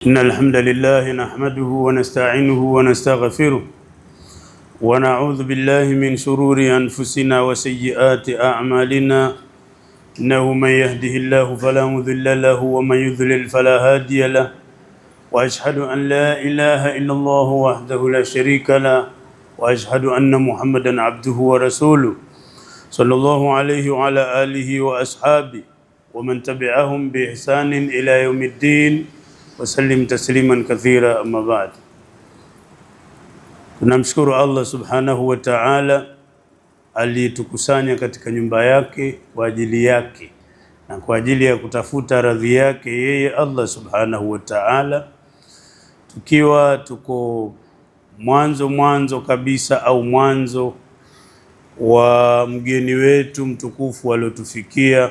إن الحمد لله نحمده ونستعينه ونستغفره ونعوذ بالله من شرور أنفسنا وسيئات أعمالنا إنه من يهده الله فلا مضل له ومن يضلل فلا هادي له وأشهد أن لا إله إلا الله وحده لا شريك له وأشهد أن محمدا عبده ورسوله صلى الله عليه وعلى آله وأصحابه ومن تبعهم بإحسان إلى يوم الدين wasallim tasliman kathira. Amma ba'd, tunamshukuru Allah subhanahu wa ta'ala aliyetukusanya katika nyumba yake kwa ajili yake na kwa ajili ya kutafuta radhi yake yeye Allah subhanahu wa ta'ala, tukiwa tuko mwanzo kabisa au mwanzo wa mgeni wetu mtukufu aliotufikia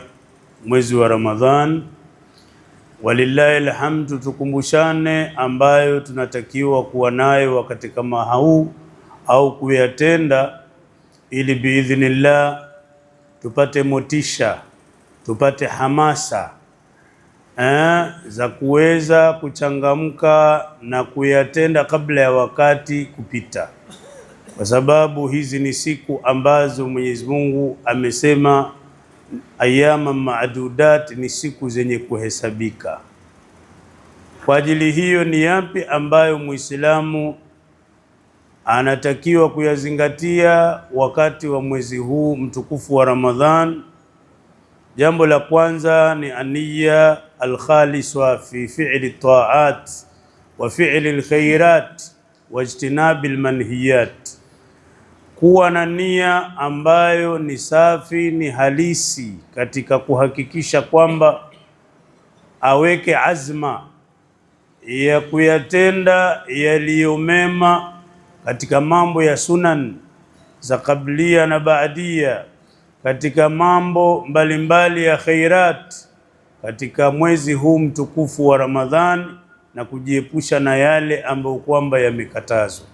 mwezi wa Ramadhan. Walillahi alhamdu, tukumbushane ambayo tunatakiwa kuwa nayo wakati kama huu au kuyatenda, ili biidhnillah tupate motisha, tupate hamasa za kuweza kuchangamka na kuyatenda kabla ya wakati kupita, kwa sababu hizi ni siku ambazo Mwenyezi Mungu amesema ayama maadudat, ni siku zenye kuhesabika. Kwa ajili hiyo, ni yapi ambayo Muislamu anatakiwa kuyazingatia wakati wa mwezi huu mtukufu wa Ramadhan? Jambo la kwanza ni aniya alkhaliswa fi fi'li taat wa fi'li alkhairat wa ijtinabi almanhiyat, kuwa na nia ambayo ni safi, ni halisi katika kuhakikisha kwamba aweke azma ya kuyatenda yaliyo mema katika mambo ya sunan za kablia na baadia, katika mambo mbalimbali ya khairat katika mwezi huu mtukufu wa Ramadhani, na kujiepusha na yale ambayo kwamba yamekatazwa.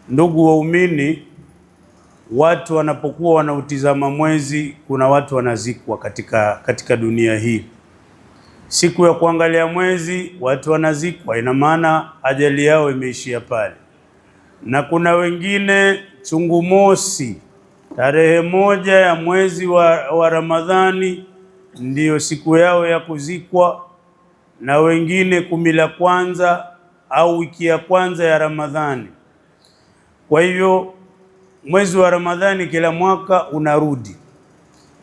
Ndugu waumini, watu wanapokuwa wanautizama mwezi, kuna watu wanazikwa katika dunia hii. Siku ya kuangalia mwezi watu wanazikwa, ina maana ajali yao imeishia pale. Na kuna wengine chungu mosi, tarehe moja ya mwezi wa Ramadhani ndiyo siku yao ya kuzikwa, na wengine 10 la kwanza au wiki ya kwanza ya Ramadhani. Kwa hivyo mwezi wa Ramadhani kila mwaka unarudi,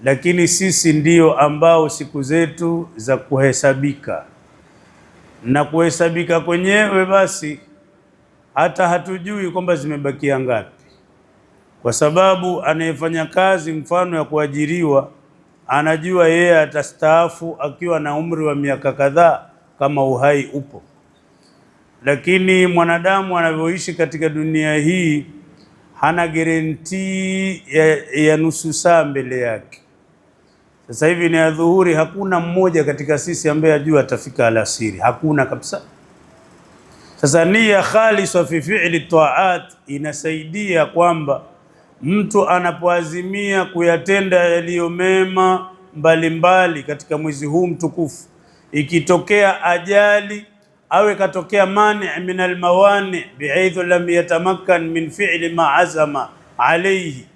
lakini sisi ndio ambao siku zetu za kuhesabika, na kuhesabika kwenyewe basi hata hatujui kwamba zimebakia ngapi, kwa sababu anayefanya kazi mfano ya kuajiriwa anajua yeye atastaafu akiwa na umri wa miaka kadhaa kama uhai upo, lakini mwanadamu anavyoishi katika dunia hii hana guarantee ya nusu saa mbele yake. Sasa hivi ni adhuhuri, hakuna mmoja katika sisi ambaye ajua atafika alasiri, hakuna kabisa. Sasa nia khalisa fi fi'li taat inasaidia kwamba mtu anapoazimia kuyatenda yaliyo mema mbalimbali katika mwezi huu mtukufu, ikitokea ajali au ikatokea mani min almawani bihaithu lam yatamakkan min fi'li ma azama alayhi,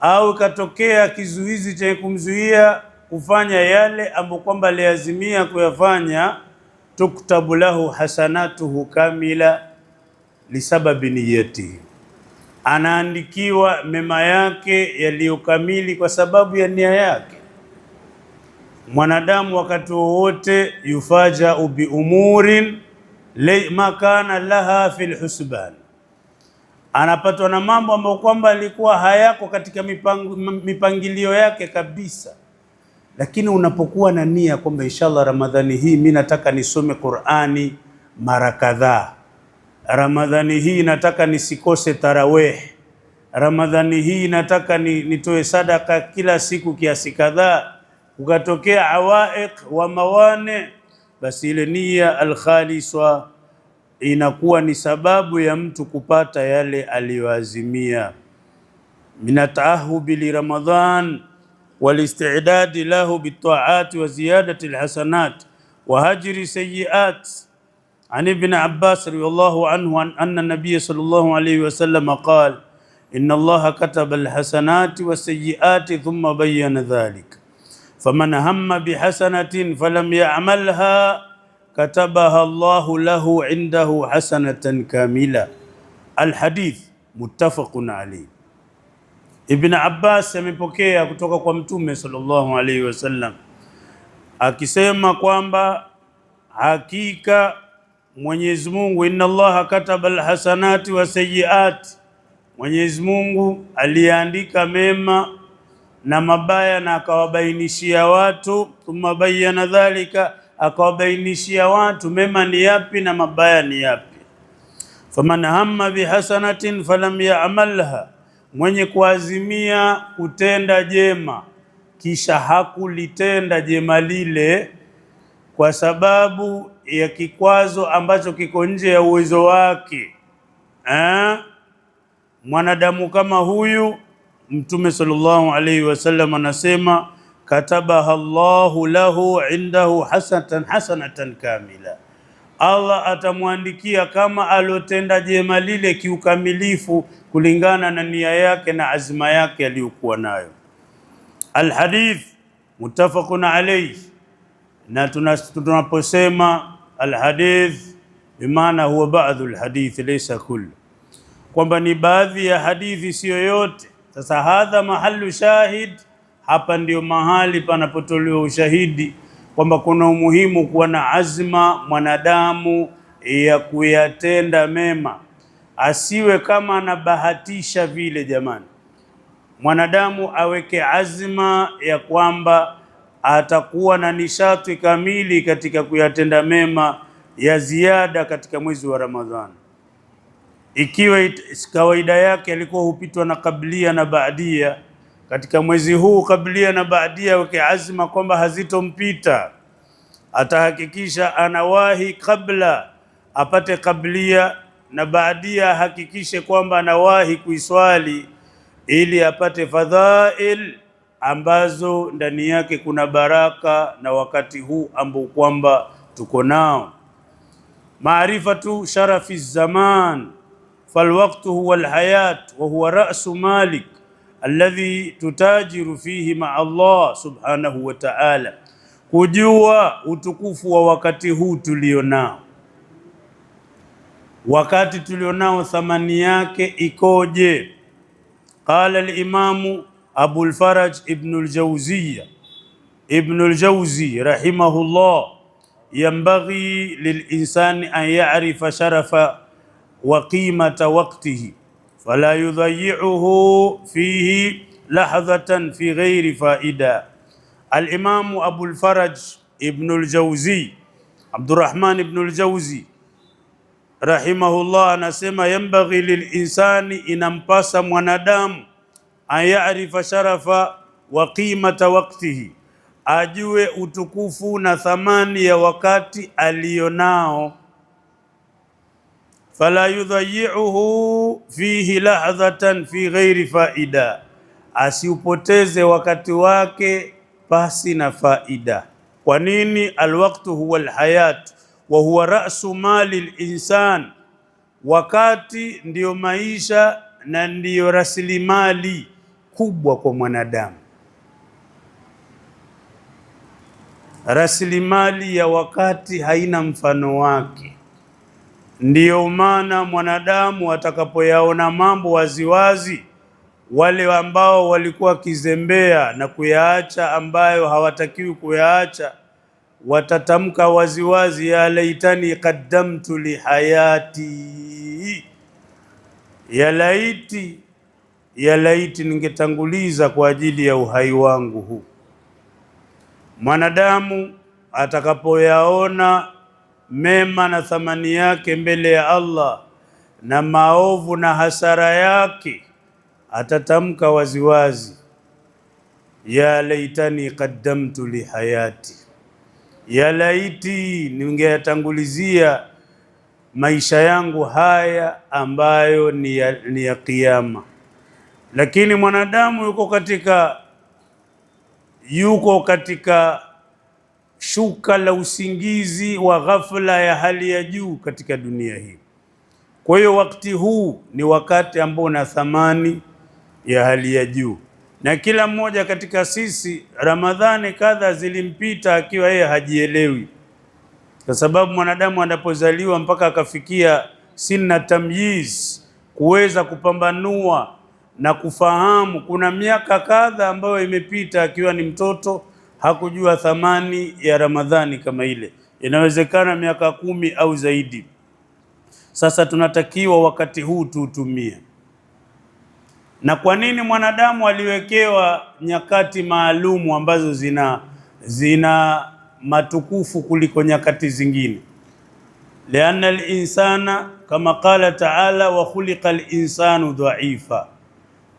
au ikatokea kizuizi cha kumzuia kufanya yale ambayo kwamba aliazimia kuyafanya, tuktabu lahu hasanatuhu kamila lisababi niyatihi, anaandikiwa mema yake yaliyokamili kwa sababu ya nia yake. Mwanadamu wakati wowote yufajau bi umurin ma kana laha fil husban, anapatwa na mambo ambayo kwamba alikuwa hayako katika mipangilio yake kabisa. Lakini unapokuwa na nia kwamba inshallah Ramadhani hii mimi nataka nisome Qur'ani mara kadhaa, Ramadhani hii nataka nisikose tarawih, Ramadhani hii nataka nitoe sadaka kila siku kiasi kadhaa, ukatokea awaiq wa mawane, basi ile nia alkhaliswa inakuwa ni sababu ya mtu kupata yale aliyoazimia. Minataahubi li Ramadhan walisti'dadi lahu bitaati wa ziyadati alhasanat wa hajri sayyiat عن ابن عباس رضي الله عنه أن النبي صلى الله عليه وسلم قال إن الله كتب الحسنات والسيئات ثم بين ذلك فمن هم بحسنة فلم يعملها كتبها الله له عنده حسنة كاملة. الحديث متفق عليه. Ibn Abbas amepokea kutoka kwa Mtume sallallahu alaihi wasallam akisema kwamba hakika Mwenyezi Mungu, inna Allaha kataba alhasanati wa sayyiati, Mwenyezi Mungu aliandika mema na mabaya na akawabainishia watu. Thumma bayyana dhalika, akawabainishia watu mema ni yapi na mabaya ni yapi. Faman hamma bihasanatin falam ya'malha, mwenye kuazimia kutenda jema kisha hakulitenda jema lile kwa sababu ya kikwazo ambacho kiko nje ya uwezo wake, mwanadamu kama huyu, Mtume sallallahu alaihi wasallam anasema katabaha Allahu lahu indahu hasanatan kamila, Allah atamwandikia kama alotenda jema lile kiukamilifu kulingana na nia yake na azma yake aliyokuwa nayo. Alhadith muttafaqun alayhi. Na tunaposema alhadith bimaana huwa baadhi alhadith laysa kullu, kwamba ni baadhi ya hadithi sio yote. Sasa hadha mahallu shahid, hapa ndio mahali panapotolewa ushahidi kwamba kuna umuhimu kuwa na azma mwanadamu ya kuyatenda mema, asiwe kama anabahatisha vile. Jamani, mwanadamu aweke azma ya kwamba atakuwa na nishati kamili katika kuyatenda mema ya ziada katika mwezi wa Ramadhani. Ikiwa kawaida yake alikuwa hupitwa na kablia na baadia, katika mwezi huu kablia na baadia weke azma kwamba hazitompita, atahakikisha anawahi kabla apate kablia, na baadia hakikishe kwamba anawahi kuiswali ili apate fadhail ambazo ndani yake kuna baraka na wakati huu ambao kwamba tuko nao. Maarifatu sharafi zaman falwaqtu huwa alhayat wa huwa ra'su malik alladhi tutajiru fihi ma Allah subhanahu wa ta'ala, kujua utukufu wa wakati huu tulionao. Wakati tulionao thamani yake ikoje? Qala al-Imamu Abu al-Faraj Ibn al-Jawzi rahimahullah, yanbaghi lil-insani an ya'rifa sharafa wa qimata waqtihi fala yudayyi'uhu fihi lahadhatan fi ghairi faida. Al-Imamu Abu al-Faraj Ibn al-Jawzi, Abdurrahman Ibn al-Jawzi rahimahullah anasema, yanbaghi lil-insani, inampasa mwanadamu, ayarifa sharafa wa qimata waqtihi, ajue utukufu na thamani ya wakati alionao. Fala yudayyi'uhu fihi lahadhatan fi ghairi faida, asiupoteze wakati wake pasi na faida. Kwa nini? Alwaqtu huwa alhayat wa huwa ra'su mali al-insan, wakati ndiyo maisha na ndiyo rasilimali kubwa kwa mwanadamu. Rasilimali ya wakati haina mfano wake. Ndiyo maana mwanadamu atakapoyaona mambo waziwazi, wale ambao walikuwa kizembea na kuyaacha ambayo hawatakiwi kuyaacha, watatamka waziwazi, ya laitani qaddamtu li hayati, ya laiti ningetanguliza kwa ajili ya uhai wangu huu. Mwanadamu atakapoyaona mema na thamani yake mbele ya Allah na maovu na hasara yake, atatamka waziwazi, ya laitani qaddamtu li hayati, ya laiti ningeyatangulizia maisha yangu haya ambayo ni ya kiyama. Lakini mwanadamu yuko katika shuka la usingizi wa ghafla ya hali ya juu katika dunia hii. Kwa hiyo wakati huu ni wakati ambao una thamani ya hali ya juu, na kila mmoja katika sisi Ramadhani kadha zilimpita akiwa yeye hajielewi, kwa sababu mwanadamu anapozaliwa mpaka akafikia sinna tamyiz, kuweza kupambanua na kufahamu, kuna miaka kadha ambayo imepita akiwa ni mtoto, hakujua thamani ya Ramadhani kama ile. Inawezekana miaka 10 au zaidi. Sasa tunatakiwa wakati huu tuutumie. Na kwa nini mwanadamu aliwekewa nyakati maalumu ambazo zina matukufu kuliko nyakati zingine? Lianna al-insana kama qala ta'ala, wa khuliqa al-insanu dha'ifa,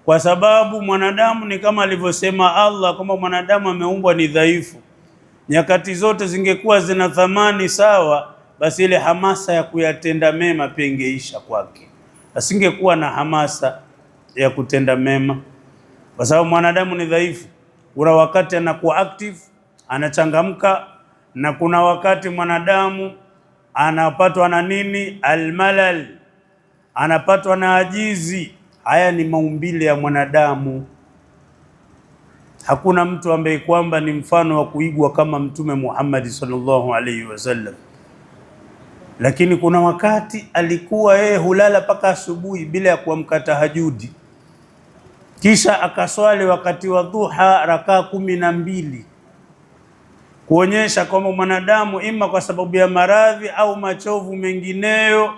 kwa sababu mwanadamu ni kama alivyosema Allah, kama mwanadamu ameumbwa ni dhaifu. Nyakati zote zingekuwa zina thamani sawa, basi ile hamasa ya kuyatenda mema pia ingeisha kwake, asingekuwa na hamasa ya kutenda mema, kwa sababu mwanadamu ni dhaifu. Kuna wakati anakuwa active, anachangamka, na kuna wakati mwanadamu anapatwa na nini, almalal, anapatwa na ajizi. Haya ni maumbile ya mwanadamu. Hakuna mtu ambaye kwamba ni mfano wa kuigwa kama Mtume Muhammad sallallahu alaihi wasallam. Lakini kuna wakati alikuwa yeye hulala paka asubuhi bila ya kuamka tahajudi, kisha akaswali wakati wa dhuha rakaa 12, kuonyesha kwamba mwanadamu ima kwa sababu ya maradhi au machovu mengineyo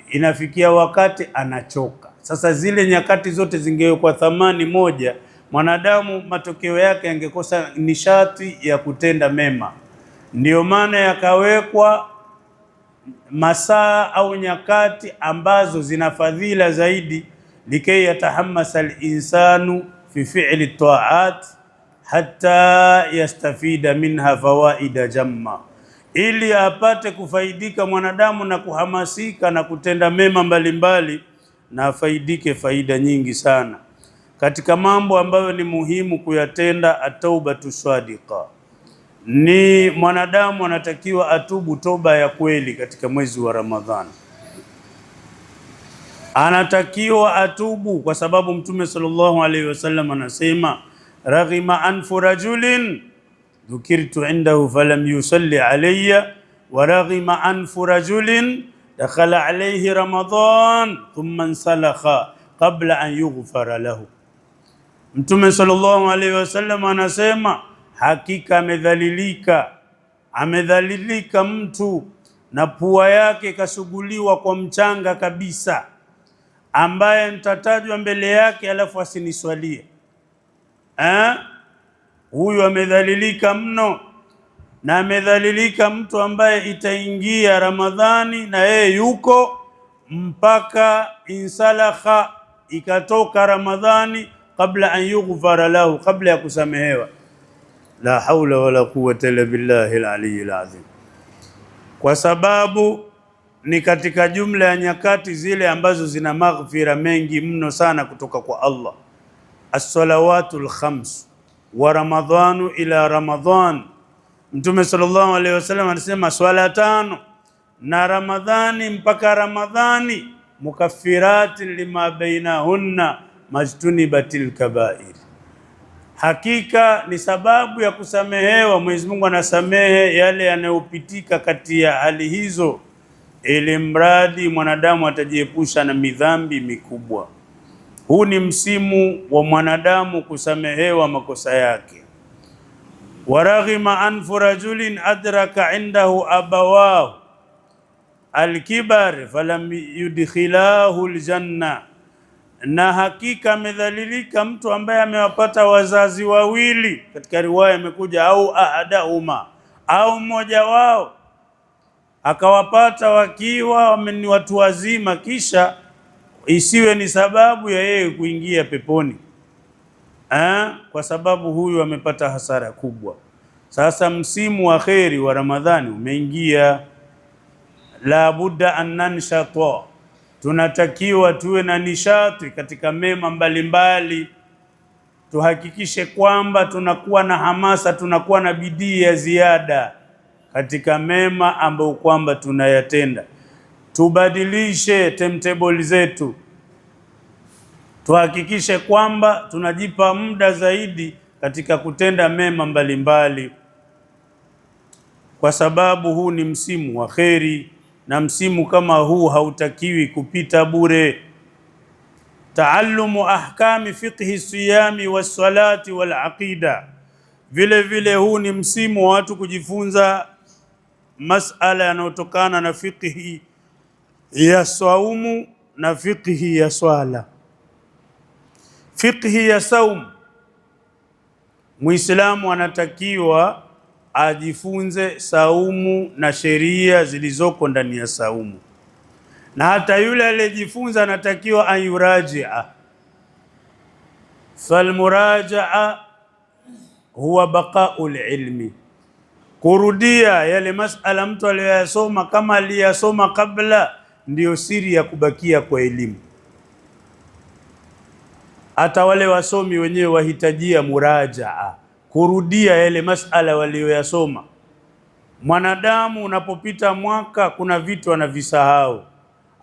inafikia wakati anachoka. Sasa zile nyakati zote zingewekwa thamani moja, mwanadamu matokeo yake yangekosa nishati ya kutenda mema. Ndiyo maana yakawekwa masaa au nyakati ambazo zina fadhila zaidi, likay yatahammasa al-insanu fi fi'li at-ta'at hatta yastafida minha fawaida jamma, ili apate kufaidika mwanadamu na kuhamasika na kutenda mema mbalimbali, na afaidike faida nyingi sana. Katika mambo ambayo ni muhimu kuyatenda, at-taubatu sadiqa, ni mwanadamu anatakiwa atubu toba ya kweli katika mwezi wa Ramadhani. Anatakiwa atubu kwa sababu Mtume sallallahu alaihi wasallam anasema, raghima anfu rajulin dhukirtu indahu falam yusalli alayya, wa raghima anfu rajulin dakhala alayhi Ramadan thumma insalakha qabla an yughfara lahu. Mtume sallallahu alaihi wasallam anasema, hakika amedhalilika mtu na pua yake kasuguliwa kwa mchanga kabisa, ambaye nitatajwa mbele yake alafu asiniswalie. Huyu amedhalilika mno. Na amedhalilika mtu ambaye itaingia Ramadhani na yeye yuko mpaka insalakha, ikatoka Ramadhani, kabla an yughfara lahu, kabla ya kusamehewa. La haula wala quwwata illa billahi al-aliyyil azim. Kwa sababu ni katika jumla ya nyakati zile ambazo zina maghfira mengi mno sana kutoka kwa Allah. As-salawatul khams wa ramadhanu ila ramadhan. Mtume sallallahu alaihi wasallam anasema swala 5 na Ramadhani mpaka Ramadhani, mukaffiratin lima bainahunna majtunibatil kabair, hakika ni sababu ya kusamehewa. Mwenyezi Mungu anasamehe yale yanayopitika kati ya hali hizo, ili mradi mwanadamu atajiepusha na midhambi mikubwa. Huu ni msimu wa mwanadamu kusamehewa makosa yake. Waraghima anfu rajulin adraka indahu abawahu alkibar falam yudkhilahu aljanna, na hakika amedhalilika mtu ambaye amewapata wazazi wawili. Katika riwaya imekuja au ahadahuma, au mmoja wao akawapata wakiwa ni watu wazima, kisha isiwe ni sababu ya yeye kuingia peponi, kwa sababu huyu amepata hasara kubwa. Sasa msimu wa kheri wa Ramadhani umeingia, la budda an nanshata, tunatakiwa tuwe na nishati katika mema mbalimbali. tuhakikishe kwamba tunakuwa na hamasa, tunakuwa na bidii ya ziada katika mema ambayo kwamba tunayatenda. Tubadilishe timetable zetu, tuhakikishe kwamba tunajipa muda zaidi katika kutenda mema mbalimbali, kwa sababu huu ni msimu wa kheri, na msimu kama huu hautakiwi kupita bure. Taallumu ahkami fiqhi siyami wassalati walaqida, vile vile huu ni msimu wa watu kujifunza masala yanayotokana na fiqhi ya saumu na fiqhi ya swala. Fiqhi ya saumu, Muislamu anatakiwa ajifunze saumu na sheria zilizoko ndani ya saumu, na hata yule aliyejifunza anatakiwa ayurajia. Falmurajaa huwa baqaul ilmi, kurudia yale masala mtu aliyosoma kama aliyasoma kabla, ndiyo siri ya kubakia kwa elimu. Hata wale wasomi wenyewe wahitajia murajaa, kurudia yale masala walioyasoma. Mwanadamu unapopita mwaka, kuna vitu anavisahau,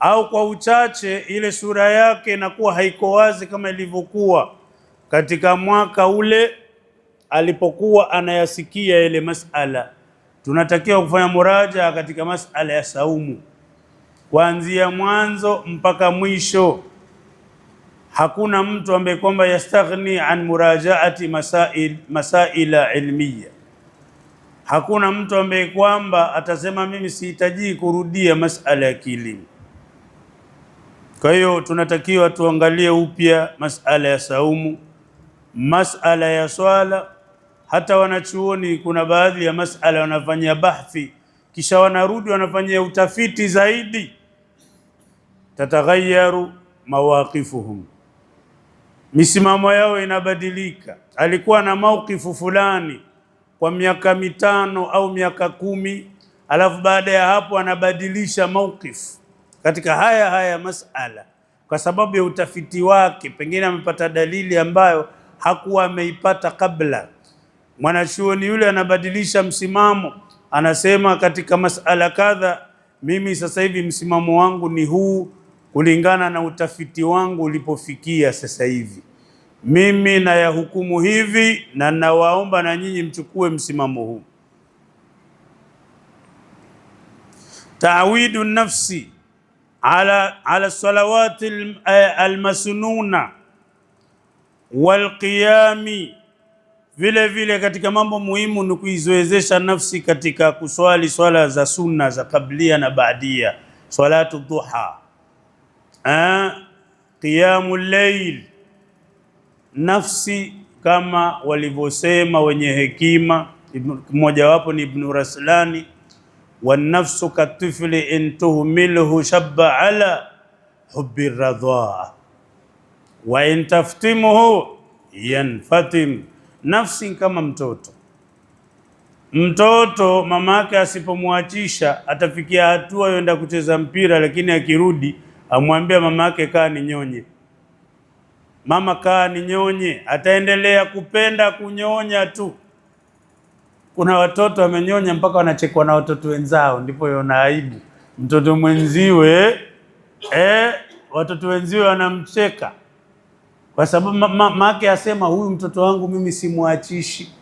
au kwa uchache ile sura yake inakuwa haiko wazi kama ilivyokuwa katika mwaka ule alipokuwa anayasikia yale masala. Tunatakiwa kufanya murajaa katika masala ya saumu kuanzia mwanzo mpaka mwisho. Hakuna mtu ambaye kwamba yastaghni an murajaati masaila ilmiya. Hakuna mtu ambaye kwamba atasema mimi sihitaji kurudia masala ya kielimu. Kwa hiyo tunatakiwa tuangalie upya masala ya saumu, masala ya swala. Hata wanachuoni kuna baadhi ya masala wanafanyia bahthi, kisha wanarudi wanafanyia utafiti zaidi. Tataghayaru mawaqifuhum, misimamo yao inabadilika. Alikuwa na maukifu fulani kwa miaka 5 au miaka 10, alafu baada ya hapo anabadilisha maukifu katika haya masala kwa sababu ya utafiti wake, pengine amepata dalili ambayo hakuwa ameipata kabla. Mwanachuoni yule anabadilisha msimamo, anasema katika masala kadha, mimi sasa hivi msimamo wangu ni huu kulingana na utafiti wangu ulipofikia sasa hivi, mimi na ya hukumu hivi, na nawaomba na nyinyi mchukue msimamo huu. Ta'widu nafsi ala salawati almasnuna walqiyami, vile vile katika mambo muhimu ni kuizoezesha nafsi katika kuswali swala za sunna za kablia na baadia, salatu duha, qiyamul layl. Nafsi kama walivyosema wenye hekima, mmoja wapo ni Ibn Raslani, wan nafsu katifli in tuhmilhu shabba ala hubbi radhaa wa in taftimuhu yanfatim. Nafsi kama mtoto. Mtoto mamake asipomwachisha atafikia hatua yenda kucheza mpira, lakini akirudi amwambia mamake kaa ninyonye, mama kaa ninyonye, ataendelea kupenda kunyonya tu. Kuna watoto wamenyonya mpaka wanachekwa na watoto wenzao, ndipo yona aibu. Mtoto mwenziwe watoto wenziwe wanamcheka kwa sababu mamake asema huyu mtoto wangu mimi simwachishi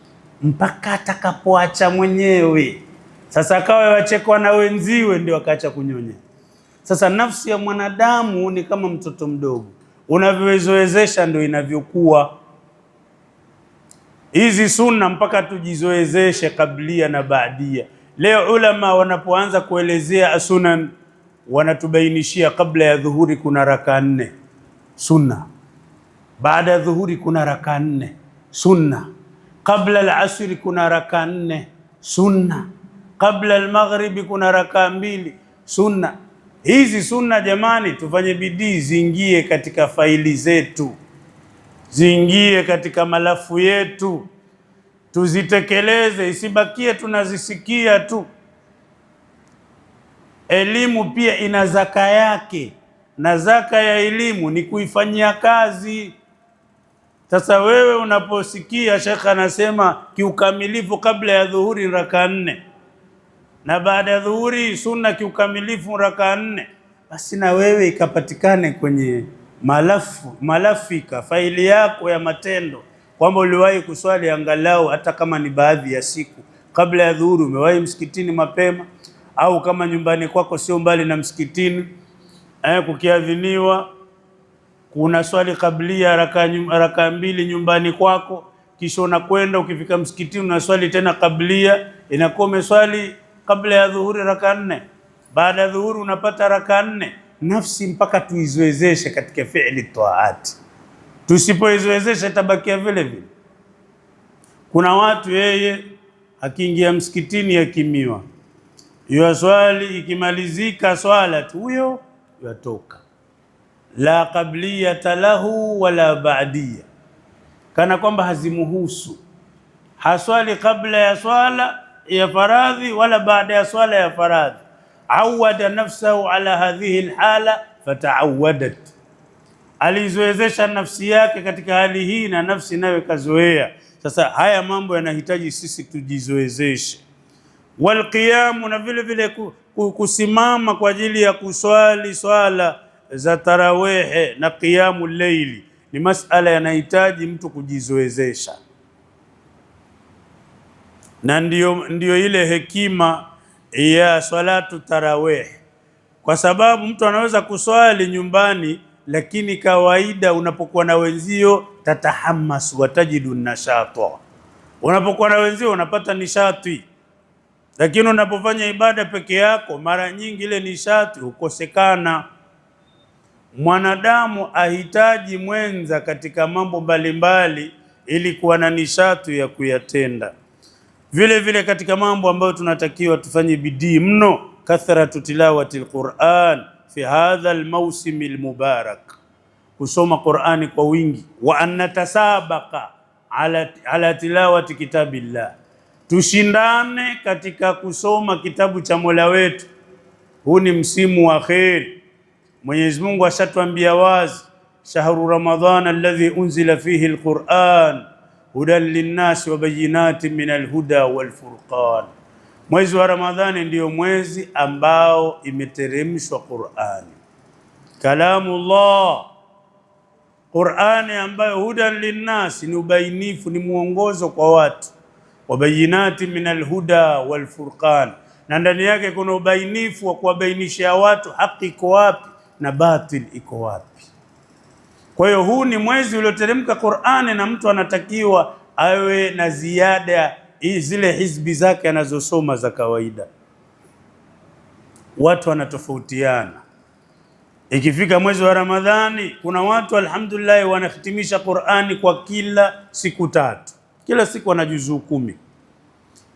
mpaka atakapoacha mwenyewe. Sasa akawa wachekwa na wenziwe ndio akaacha kunyonya. Sasa nafsi ya mwanadamu ni kama mtoto mdogo, unavyozoezesha ndio inavyokuwa. Hizi sunna mpaka tujizoezeshe kablia na baadia. Leo ulama wanapoanza kuelezea sunan wanatubainishia kabla ya dhuhuri kuna raka 4 sunna, baada ya dhuhuri kuna raka 4 sunna, kabla al-asri kuna raka 4 sunna, kabla al-maghribi kuna raka 2 sunna. Hizi sunna jamani, tufanye bidii ziingie katika faili zetu, ziingie katika malafu yetu, tuzitekeleze, isibakie tunazisikia tu. Elimu pia ina zaka yake, na zaka ya elimu ni kuifanyia kazi. Sasa wewe unaposikia shekha anasema kiukamilifu kabla ya dhuhuri raka 4 na baada ya dhuhuri sunna kiukamilifu raka 4, basi na wewe ikapatikane kwenye malafika faili yako ya matendo kwamba uliwahi kuswali angalau hata kama ni baadhi ya siku kabla ya dhuhuri, umewahi msikitini mapema, au kama nyumbani kwako sio mbali na msikitini, kukiadhiniwa kuna swali kablia raka 2 nyumbani kwako, kisha unakwenda ukifika msikitini unaswali tena kablia, inakuwa umeswali kabla ya dhuhuri raka 4, baada ya dhuhuri unapata raka 4. Nafsi mpaka tuizoezeshe katika fi'li taati, tusipoizoezesha tabakia vile vile. Kuna watu yeye akiingia msikitini yakimiwa hiyo swali, ikimalizika swala tu huyo yatoka, la qabliyata lahu wala ba'diyya, kana kwamba hazimuhusu, haswali kabla ya swala ya faradhi wala baada ya swala ya faradhi. Awada nafsahu ala hadhihi alhala fataawadat, alizoezesha nafsi yake katika hali hii na nafsi nayo kazoea. Sasa haya mambo yanahitaji sisi tujizoezeshe. Walqiyamu, na vile vile kusimama kwa ajili ya kuswali swala za tarawehe na qiyamu layli ni masala yanahitaji mtu kujizoezesha, na ndio ile hekima ya salatu tarawih, kwa sababu mtu anaweza kuswali nyumbani, lakini kawaida unapokuwa na wenzio tatahammas watajidu nashata, unapokuwa na wenzio unapata nishati, lakini unapofanya ibada peke yako mara nyingi ile nishati hukosekana. Mwanadamu ahitaji mwenza katika mambo mbalimbali ili kuwa na nishati ya kuyatenda. Vile vile katika mambo ambayo tunatakiwa tufanye bidii mno, kathratu tilawati alquran fi hadha almawsim almubarak, kusoma Qur'ani kwa wingi, wa annatasabaqa ala tilawati kitabillah, tushindane katika kusoma kitabu cha Mola wetu. Huu ni msimu wa kheri. Mwenyezi Mungu ashatuambia wazi, shahru ramadhana alladhi unzila fihi alquran hudan linnasi wa bayinatin min alhuda walfurqan, mwezi wa Ramadhani ndio mwezi ambao imeteremshwa Qur'ani, kalamullah, Qur'ani ambayo hudan linnasi ni ubainifu, ni muongozo kwa watu, wa bayinatin min alhuda walfurqan, na ndani yake kuna ubainifu wa kuwabainisha watu haki iko wapi na batil iko wapi. Kwa hiyo huu ni mwezi ulioteremka Qur'ani, na mtu anatakiwa awe na ziada zile hizbi zake anazosoma za kawaida. Watu wanatofautiana. Ikifika mwezi wa Ramadhani, kuna watu alhamdulillah wanahitimisha Qur'ani kwa kila siku 3, kila siku ana juzuu 10,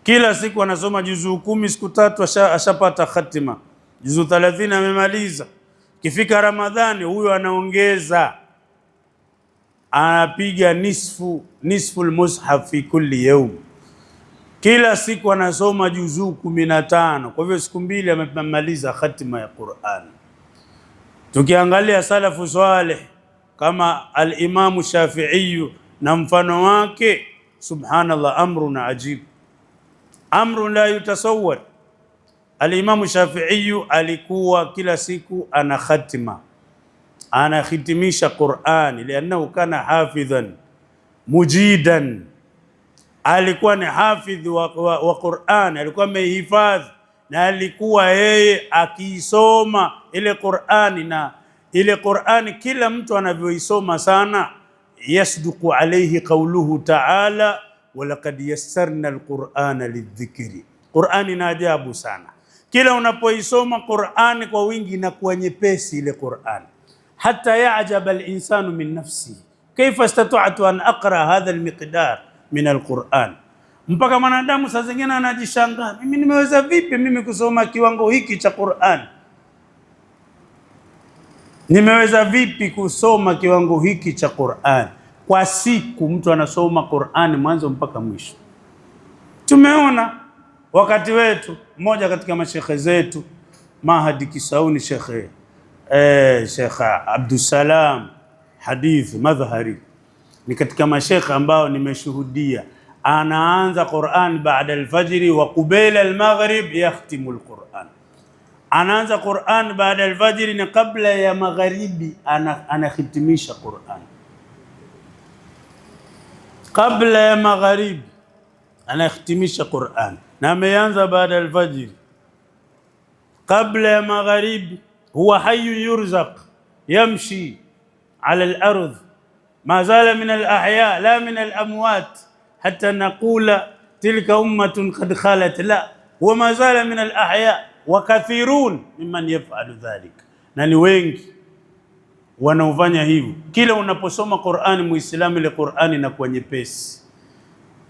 kila siku anasoma juzuu 10, siku 3 ashapata khatima, juzuu 30 amemaliza. Kifika Ramadhani huyo anaongeza, anapiga nisfu almushaf fi kulli yawm, kila siku anasoma juzuu 15. Kwa hivyo siku 2 amemaliza khatima ya Qur'an. Tukiangalia salafu salih kama al-Imam Shafi'i na mfano wake, subhanallah, amrun ajib, amrun la yutasawwar. Al-Imam Shafi'i alikuwa kila siku ana khatima, anahitimisha Qur'ani, liannahu kana hafidhan mujidan, alikuwa ni hafidh wa Qur'ani, alikuwa amehifadhi, na alikuwa yeye akiisoma ile Qur'ani, na ile Qur'ani kila mtu anavyoisoma sana, yasduqu alayhi qawluhu ta'ala wa laqad yassarna alqur'ana lidhikri. Qur'ani na ajabu sana, kila unapoisoma Qur'ani kwa wingi na kwa nyepesi ile Qur'ani, hata yaajaba al-insanu min nafsihi kaifa istata'tu an aqra hadha al-miqdar min al-Qur'an, mpaka mwanadamu saa zingine anajishangaa, mimi nimeweza vipi mimi kusoma kiwango hiki cha Qur'an? Nimeweza vipi kusoma kiwango hiki cha Qur'an? Kwa siku mtu anasoma Qur'an mwanzo mpaka mwisho. Tumeona wakati wetu mmoja katika mashekhe zetu Mahdi Kisauni, Sheikh Abdussalam Hadith Madhhari, ni katika mashekhe ambao nimeshuhudia anaanza Qur'an baada al-fajr wa qabla al-maghrib yakhtimu al-Qur'an. Anaanza Qur'an baada al-fajr na kabla ya magharibi anahitimisha Qur'an. Kabla ya magharibi anahitimisha Qur'an na ameanza baada al-fajr. Kabla ya magharibi huwa hayy yurzaq yamshi ala al-ardh ma zala min al-ahya la min al-amwat hatta naqula tilka ummatun qad khalat, la wa ma zala min al-ahya wa kathirun mimman yaf'alu dhalik, na ni wengi wanaofanya hivyo. Kila unaposoma Qur'ani Muislamu, ile Qur'ani inakuwa nyepesi,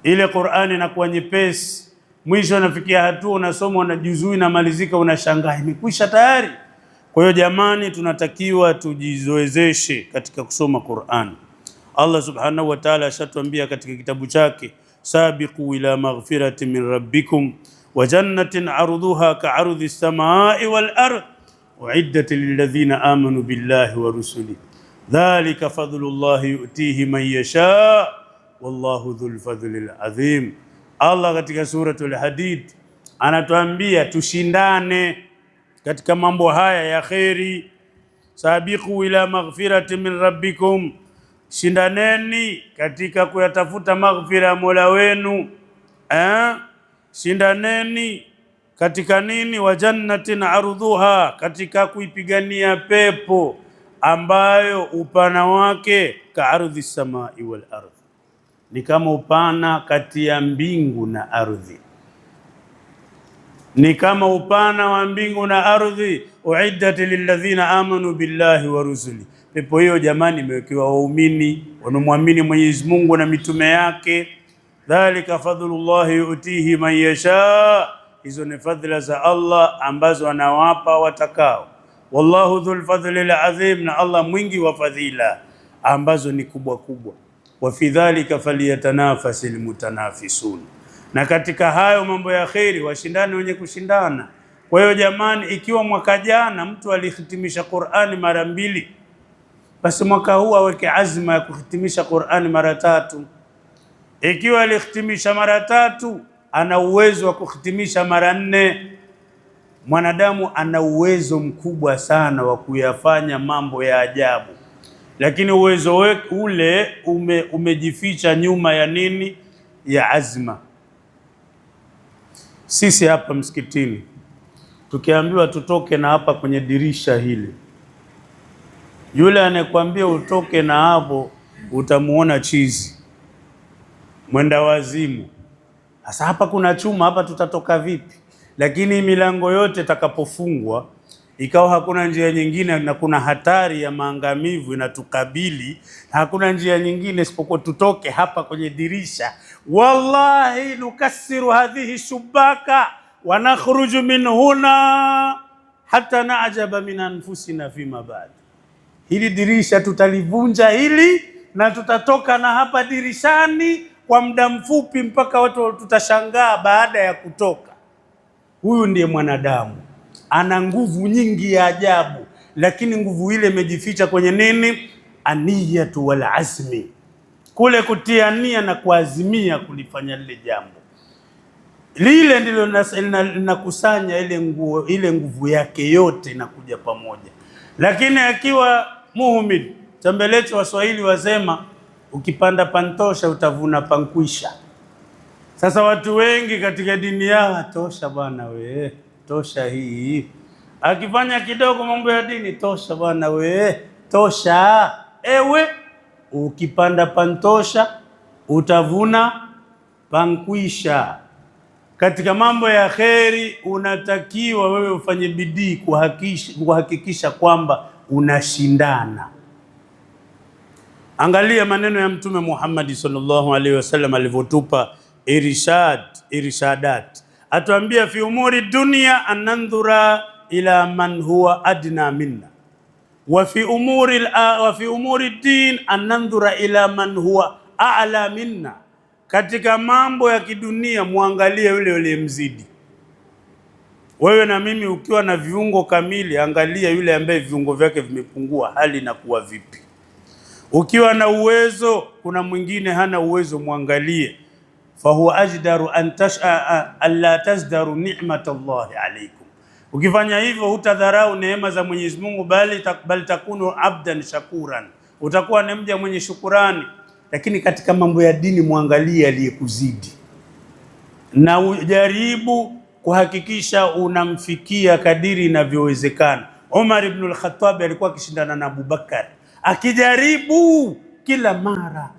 ile Qur'ani inakuwa nyepesi, mwisho unafikia hatua unasoma unajuzui na malizika, unashangaa imekwisha tayari. Kwa hiyo jamani, tunatakiwa tujizoezeshe katika kusoma Qur'an. Allah subhanahu wa ta'ala ashatuambia katika kitabu chake, sabiqu ila maghfirati min rabbikum wa jannatin arduha ka'ardhi as-samai wal ard uiddat lilladhina amanu billahi wa rusulihi dhalika fadlullahi yu'tihi man yasha wallahu dhul fadlil azim. Allah katika suratul Hadid anatuambia tushindane katika mambo haya ya kheri. Sabiqu ila maghfirati min rabbikum, shindaneni katika kuyatafuta maghfira ya Mola wenu. Shindaneni katika nini? Wa jannatin arduha, katika kuipigania pepo ambayo upana wake ka ardhi samai wal ardh, ni kama upana kati ya mbingu na ardhi, ni kama upana wa mbingu na ardhi. Uiddat lilladhina amanu billahi wa rusuli, pepo hiyo jamani imewekewa waumini wanaomwamini Mwenyezi Mungu na mitume yake. Dhalika fadlullahi yu'tihi man yasha, hizo ni fadhila za Allah ambazo anawapa watakao. Wallahu dhul fadlil azim, na Allah mwingi wa fadhila ambazo ni kubwa kubwa. Wa fi dhalika falyatanafasil mutanafisun, na katika hayo mambo ya kheri washindani wenye kushindana. Kwa hiyo jamani, ikiwa mwaka jana mtu alihitimisha Qur'ani mara 2, basi mwaka huu aweke azma ya kuhitimisha Qur'ani mara 3. Ikiwa alihitimisha mara 3, ana uwezo wa kuhitimisha mara 4. Mwanadamu ana uwezo mkubwa sana wa kuyafanya mambo ya ajabu, lakini uwezo ule umejificha nyuma ya nini? Ya azma. Sisi hapa msikitini tukiambiwa tutoke na hapa kwenye dirisha hili, yule anayekwambia utoke na hapo utamuona chizi, mwenda wazimu. Sasa hapa kuna chuma, hapa tutatoka vipi? Lakini milango yote itakapofungwa, ikawa hakuna njia nyingine na kuna hatari ya maangamivu inatukabili, hakuna njia nyingine isipokuwa tutoke hapa kwenye dirisha, wallahi nukassiru hadhihi shubaka wa nakhruju min huna hata naajaba min anfusina fima ba'd. Hili dirisha tutalivunja hili, na tutatoka na hapa dirishani kwa muda mfupi mpaka watu tutashangaa baada ya kutoka. Huyu ndiye mwanadamu, ana nguvu nyingi ya ajabu, lakini nguvu ile imejificha kwenye nini? Aniyatu wal azmi, kule kutia nia na kuazimia kulifanya lile jambo. Lile ndilo linakusanya ile nguvu yake yote inakuja pamoja. Lakini akiwa muhimid, tembelecho Waswahili wasema ukipanda pantosha utavuna pankwisha. Sasa watu wengi katika dini yao, tosha bwana we, tosha hii. Akifanya kidogo mambo ya dini, tosha bwana we, tosha. Ewe ukipanda pantosha utavuna pankwisha. Katika mambo ya kheri unatakiwa wewe ufanye bidii kuhakikisha kwamba unashindana. Angalia maneno ya Mtume Muhammad sallallahu alaihi wasallam alivyotupa irshadat. Atuambia fi umuri dunya an nandhura ila man huwa adna minna wa fi umuri din an nandhura ila man huwa a'la minna. Katika mambo ya kidunia muangalie yule uliyemzidi. Wewe na mimi ukiwa na viungo kamili, angalia yule ambaye viungo vyake vimepungua, hali inakuwa vipi? Ukiwa na uwezo, kuna mwingine hana uwezo, mwangalie. Fahuwa ajdaru an tasha alla tazdaru ni'matallahi alaykum. Ukifanya hivyo hutadharau neema za Mwenyezi Mungu, bali takunu abdan shakuran, utakuwa ni mja mwenye shukurani. Lakini katika mambo ya dini mwangalie aliyekuzidi, na ujaribu kuhakikisha unamfikia kadiri inavyowezekana. Umar ibn al-Khattab alikuwa akishindana na Abubakar, akijaribu kila mara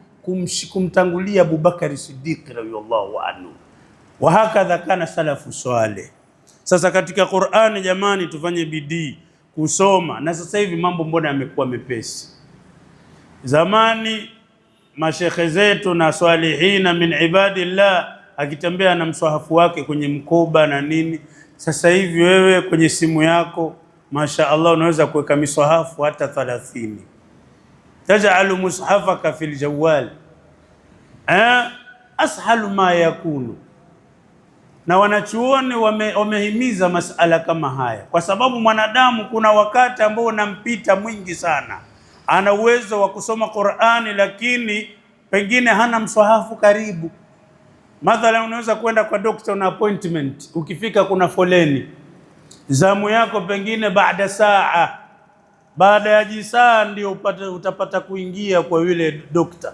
kumtangulia Abubakar Siddiq radhiyallahu anhu. Wa hakadha kana salafu salih. Sasa katika Qur'ani jamani, tufanye bidii kusoma. Na sasa hivi mambo mbona yamekuwa mepesi? Zamani mashekhe zetu na salihina min ibadillah akitembea na mswahafu wake kwenye mkoba na nini. Sasa hivi wewe kwenye simu yako masha Allah unaweza kuweka miswahafu hata 30. Taj'alu mushafaka fil jawal, ashalu ma yakunu. Na wanachuoni wamehimiza masala kama haya, kwa sababu mwanadamu kuna wakati ambao unampita mwingi sana, ana uwezo wa kusoma Qur'ani lakini pengine hana mswahafu karibu. Mathalan, unaweza kwenda kwa doctor na appointment, ukifika kuna foleni, zamu yako pengine baada ya jisaa ndio utapata kuingia kwa yule dokta.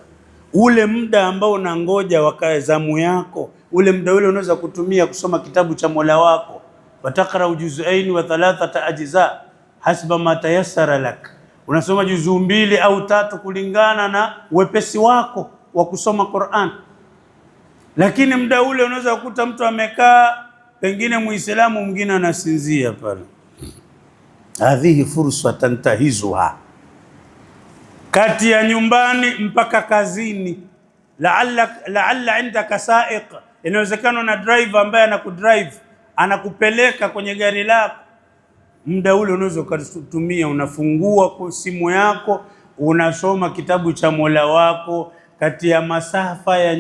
Ule muda ambao unangoja wakae zamu yako, ule muda ule unaweza kutumia kusoma kitabu cha Mola wako. Watakra juz'ain wa 3 ajza hasba ma tayassara lak, unasoma juzuu 2 au 3 kulingana na wepesi wako wa kusoma Qur'an. Lakini muda ule unaweza kukuta mtu amekaa, pengine Muislamu mwingine anasinzia pale. Hadhihi fursa tantahizuha, kati ya nyumbani mpaka kazini. Laalla indaka saiq, inawezekana na driver ambaye anakudrive, anakupeleka kwenye gari lako. Muda ule unaweza kutumia, unafungua kwa simu yako, unasoma kitabu cha Mola wako kati ya masafa ya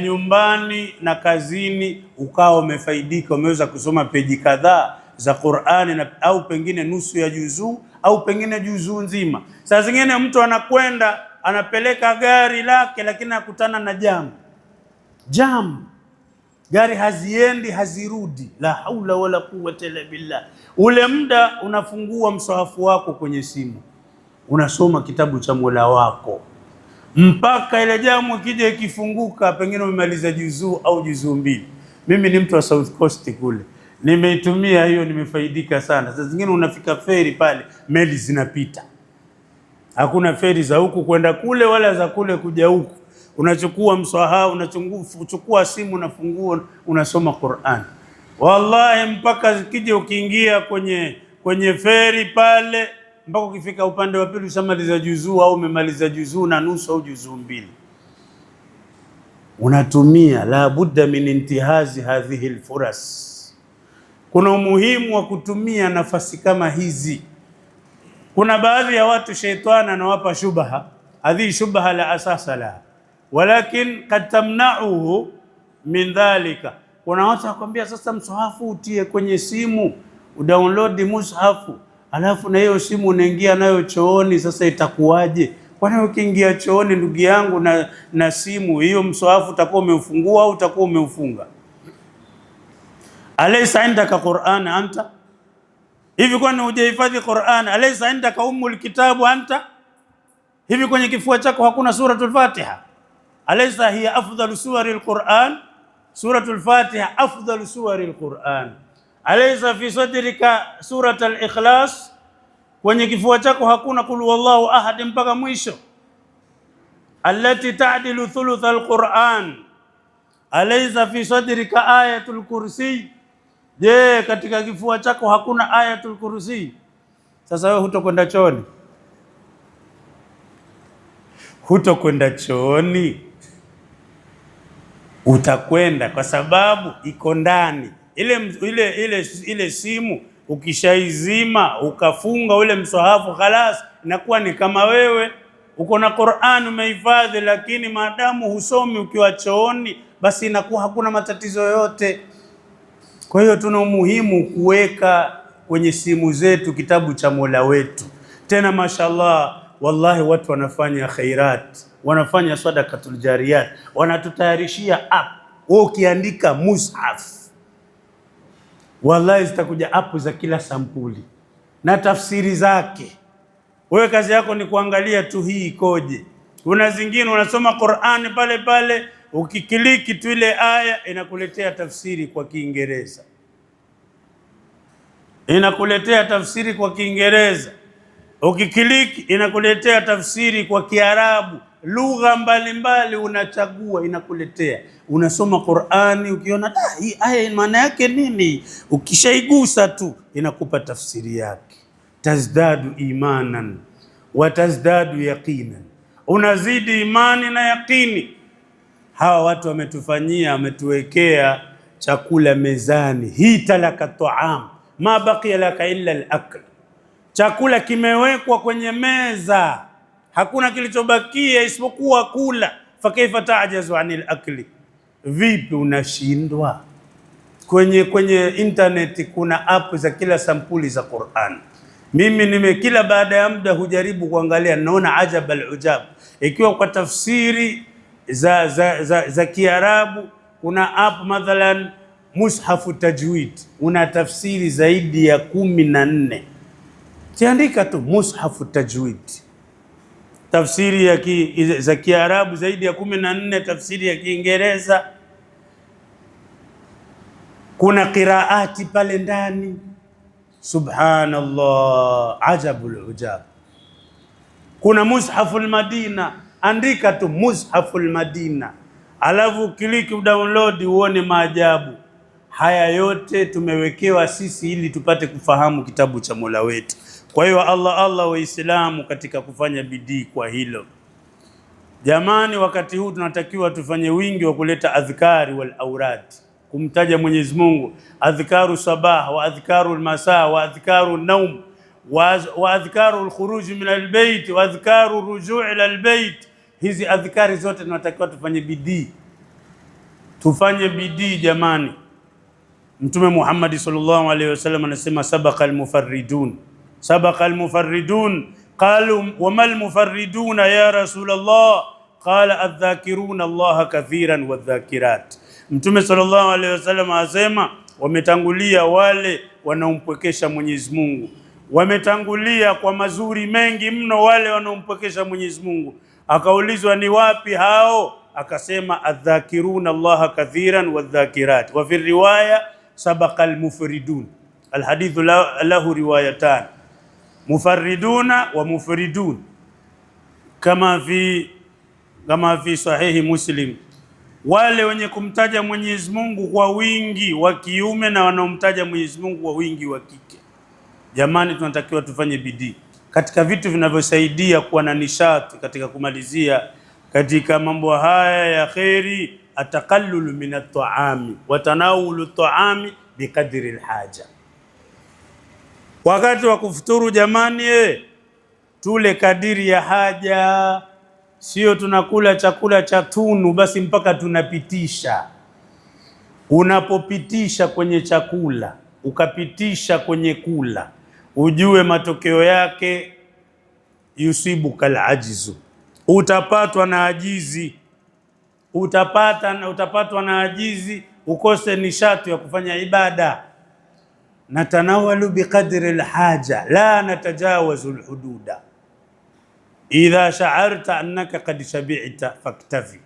nyumbani na kazini, ukawa umefaidika, umeweza kusoma peji kadhaa za Qur'ani au pengine nusu ya juzuu au pengine juzuu nzima. Saa zingine mtu anakwenda anapeleka gari lake, lakini akutana na jam, gari haziendi hazirudi, la haula wala quwwata illa billah. Ule muda unafungua mswahafu wako kwenye simu, unasoma kitabu cha Mola wako mpaka ile jamu ikija ikifunguka, pengine umemaliza juzuu au juzuu 2. Mimi ni mtu wa South Coast kule, nimeitumia hiyo, nimefaidika sana. Sasa zingine unafika feri pale, meli zinapita, hakuna feri za huku kwenda kule wala za kule kuja huku. Unachukua mswahafu, unachukua simu, unafungua, unasoma Qur'an. Wallahi mpaka kija ukiingia kwenye feri pale, mpaka ukifika upande wa pili ushamaliza juzuu au umemaliza juzuu na nusu au juzuu 2. Unatumia, la budda min intihazi hadhihi alfuras. Kuna umuhimu wa kutumia nafasi kama hizi. Kuna baadhi ya watu shaitani anawapa shubha, hadhi shubha la asasa la, walakin kad tamna'uhu min dhalika. Kuna watu wakwambia sasa mswahafu utie kwenye simu, udownload mushafu, alafu na hiyo simu unaingia nayo chooni, sasa itakuwaje? Kwani ukiingia chooni ndugu yangu na simu hiyo, mswahafu utakuwa umeufungua au utakuwa umeufunga? Alaysa indaka Qur'an anta? Hivi kwani hujahifadhi Qur'an? Alaysa indaka ummul kitabu anta? Hivi kwenye kifua chako hakuna suratul Fatiha? Alaysa hiya afdalu suwaril Qur'an? Suratul Fatiha afdalu suwaril Qur'an. Alaysa fi sadrika suratul Ikhlas? Kwenye kifua chako hakuna qul huwallahu ahad mpaka mwisho, allati ta'dilu thuluthal Qur'an. Alaysa fi sadrika ayatul kursi? Je, katika kifua chako hakuna ayatul kursi? Sasa wewe hutokwenda chooni? Hutokwenda chooni? Utakwenda kwa sababu iko ndani. Ile simu ukishaizima ukafunga ule mswahafu, khalas, inakuwa ni kama wewe uko na Qur'an umehifadhi. Lakini maadamu husomi ukiwa chooni, basi inakuwa hakuna matatizo yoyote. Kwa hiyo tuna umuhimu kuweka kwenye simu zetu kitabu cha Mola wetu. Tena mashallah, wallahi watu wanafanya khairat, wanafanya sadaqatul jariyat, wanatutayarishia app. Wewe ukiandika mushaf, wallahi zitakuja app za kila sampuli na tafsiri zake. Wewe kazi yako ni kuangalia tu hii ikoje. Kuna zingine unasoma Qur'ani pale pale, ukikiliki tu ile aya inakuletea tafsiri kwa Kiingereza, inakuletea tafsiri kwa Kiingereza. Ukikiliki inakuletea tafsiri kwa Kiarabu, lugha mbalimbali unachagua, inakuletea. Unasoma Qur'ani, ukiona hii aya maana yake nini, ukishaigusa tu inakupa tafsiri yake. Tazdadu imanan wa tazdadu yaqinan, unazidi imani na yaqini. Hawa watu wametuwekea chakula mezani. Hii talaka taam ma baqiya laka illa al-akl, chakula kimewekwa kwenye meza, hakuna kilichobakia isipokuwa kula. Fakaifa tajazu anil akli, vipi unashindwa? Kwenye internet kuna app za kila sampuli za Qur'an. Mimi kila baada ya muda hujaribu kuangalia, naona ajab al-ujab. Ikiwa kwa tafsiri za Kiarabu, kuna app mathalan mushafu tajwid, una tafsiri zaidi ya 14. Kiandika tu mushafu tajwid, tafsiri za Kiarabu zaidi ya 14, tafsiri ya Kiingereza, kuna qiraati pale ndani. Subhanallah, ajabul ujab. Kuna mushaful Madina, andika tu mushaful Madina, alafu kiliki download uone maajabu. Haya yote tumewekewa sisi ili tupate kufahamu kitabu cha Mola wetu. Kwa hiyo Allah Waislamu katika kufanya bidii kwa hilo. Jamani, wakati huu tunatakiwa tufanye wingi wa kuleta adhkari wal aurad, kumtaja Mwenyezi Mungu, adhkaru sabah wa adhkaru almasa wa adhkaru naum wa adhkaru alkhuruj min albayt wa adhkaru rujuu ila albayt. Hizi adhkari zote tunatakiwa tufanye bidii, tufanye bidii jamani. Mtume Muhammad sallallahu alaihi wasallam anasema sabaqa almufarridun, sabaqa almufarridun. Qalu wama almufarriduna ya Rasulullah? Qala adh-dhakiruna Allaha kathiran wadh-dhakirat. Mtume sallallahu alaihi wasallam asema wametangulia wale wanaompwekesha Mwenyezi Mungu, wametangulia kwa mazuri mengi mno wale wanaompwekesha Mwenyezi Mungu. Akaulizwa ni wapi hao? Akasema adh-dhakiruna Allaha kathiran wadh-dhakirat. Wa fi riwaya sabaqa al-mufridun. Alhadithu lahu riwayatan, mufarriduna wa mufridun, kama fi sahihi Muslim. Wale wenye kumtaja Mwenyezi Mungu kwa wingi wa kiume na wanaomtaja Mwenyezi Mungu kwa wingi wa kike. Jamani, tunatakiwa tufanye bidii katika vitu vinavyosaidia kuwa na nishati. Katika kumalizia katika mambo haya ya kheri, ataqallulu min at-ta'ami wa tanawulu at-ta'ami biqadri al-haja. Wakati wa kufuturu jamani, tule kadiri ya haja. Sio tunakula chakula cha tunu basi mpaka tunapitisha. Unapopitisha kwenye chakula ukapitisha kwenye kula, ujue matokeo yake yusibu kalajizu, utapatwa na ajizi, utapatwa na ajizi, ukose nishati ya kufanya ibada. Natanawalu biqadri alhaja la natajawazu alhududa. Idha sha'arta annaka qad shabi'ta faktafi,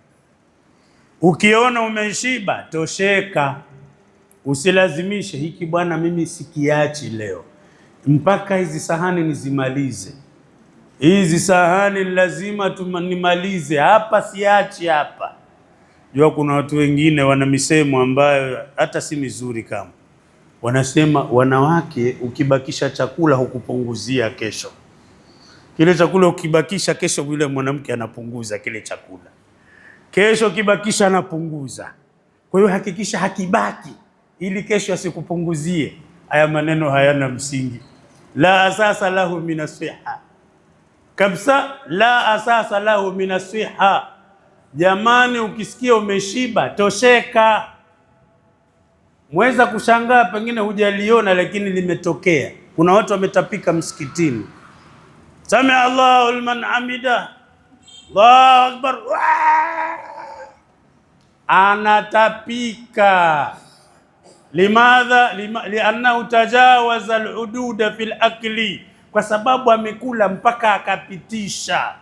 ukiona umeshiba tosheka. Usilazimishe hiki bwana, mimi sikiachi leo mpaka hizi sahani nizimalize, hizi sahani lazima nimalize hapa, siachi hapa. Jua kuna watu wengine wana misemo ambayo hata si mizuri. Kama wanasema wanawake, ukibakisha chakula hukupunguzia kesho. Kile chakula ukibakisha kesho, yule mwanamke anapunguza kile chakula. Kesho kibakisha anapunguza. Kwa hiyo hakikisha hakibaki ili kesho asikupunguzie. Haya maneno hayana msingi. La asasa lahu minasiha. Kabisa la asasa lahu minasiha. Jamani, ukisikia umeshiba tosheka. Mweza kushangaa pengine hujaliona lakini limetokea. Kuna watu wametapika msikitini. sami Allahu liman hamida, Allahu akbar, anatapika. Limadha? Liannahu tajawaza alhududa fil akli, kwa sababu amekula mpaka akapitisha,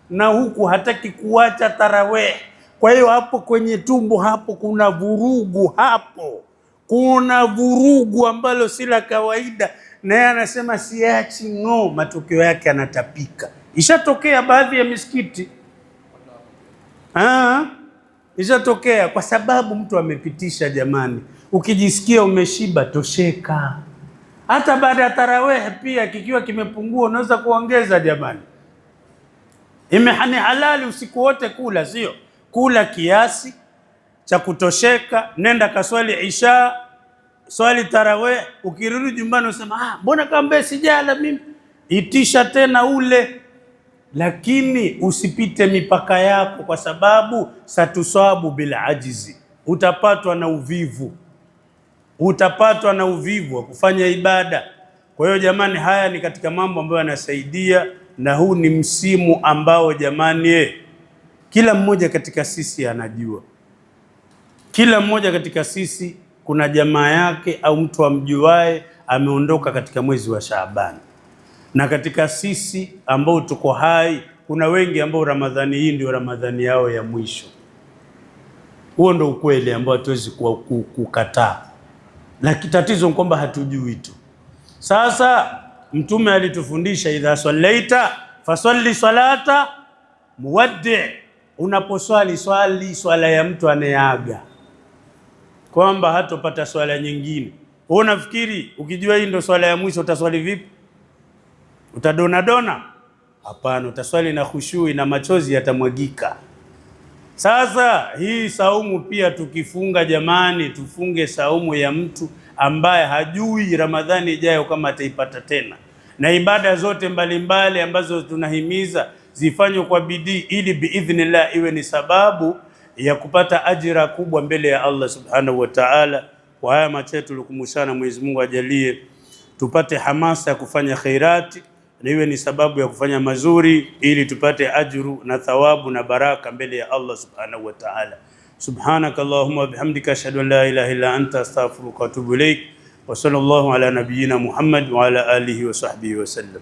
na huku hataki kuacha tarawih. Kwa hiyo hapo kwenye tumbo hapo kuna vurugu, hapo kuna vurugu ambalo si la kawaida, na yeye anasema siachi no, matokeo yake anatapika. Ishatokea baadhi ya misikiti, ishatokea kwa sababu mtu amepitisha. Jamani, ukijisikia umeshiba tosheka. Hata baada ya tarawih pia kikiwa kimepungua unaweza kuongeza. Jamani, imehani halali usiku wote kula, sio kula kiasi cha kutosheka. Nenda kaswali isha, swali tarawih, ukirudi nyumbani usema mbona kambe sijala mimi, itisha tena ule. Lakini usipite mipaka yako, kwa sababu satuswabu bila ajizi, utapatwa na uvivu, utapatwa na uvivu wa kufanya ibada. Kwa hiyo jamani, haya ni katika mambo ambayo yanasaidia, na huu ni msimu ambao jamani, kila mmoja katika sisi anajua, kila mmoja katika sisi kuna jamaa yake au mtu amjuae ameondoka katika mwezi wa Shaaban, na katika sisi ambao tuko hai kuna wengi ambao Ramadhani hii ndio Ramadhani yao ya mwisho. Huo ndio ukweli ambao hatuwezi kukataa, lakini tatizo ni kwamba hatujui tu. Sasa Mtume alitufundisha idha sallaita fasalli salata muwaddi, unaposwali swali swala ya mtu anayeaga, kwamba hatopata swala nyingine. Wewe unafikiri ukijua hii ndio swala ya mwisho utaswali vipi? Utadona dona? Hapana, utaswali na khushui na machozi yatamwagika. Sasa hii saumu pia tukifunga jamani, tufunge saumu ya mtu ambaye hajui Ramadhani ijayo kama ataipata tena. Na ibada zote mbalimbali ambazo tunahimiza zifanywe kwa bidii, ili biidhnillah iwe ni sababu ya kupata ajira kubwa mbele ya Allah subhanahu wa ta'ala. Kwa haya machache tulikumshana, Mwenyezi Mungu ajalie tupate hamasa ya kufanya khairati, na iwe ni sababu ya kufanya mazuri, ili tupate ajru na thawabu na baraka mbele ya Allah subhanahu wa ta'ala. Subhanaka Allahumma bihamdika ashhadu an la ilaha illa anta astaghfiruka wa atubu ilaik. Wa sallallahu ala nabiyyina Muhammad wa ala alihi wa sahbihi wa sallam.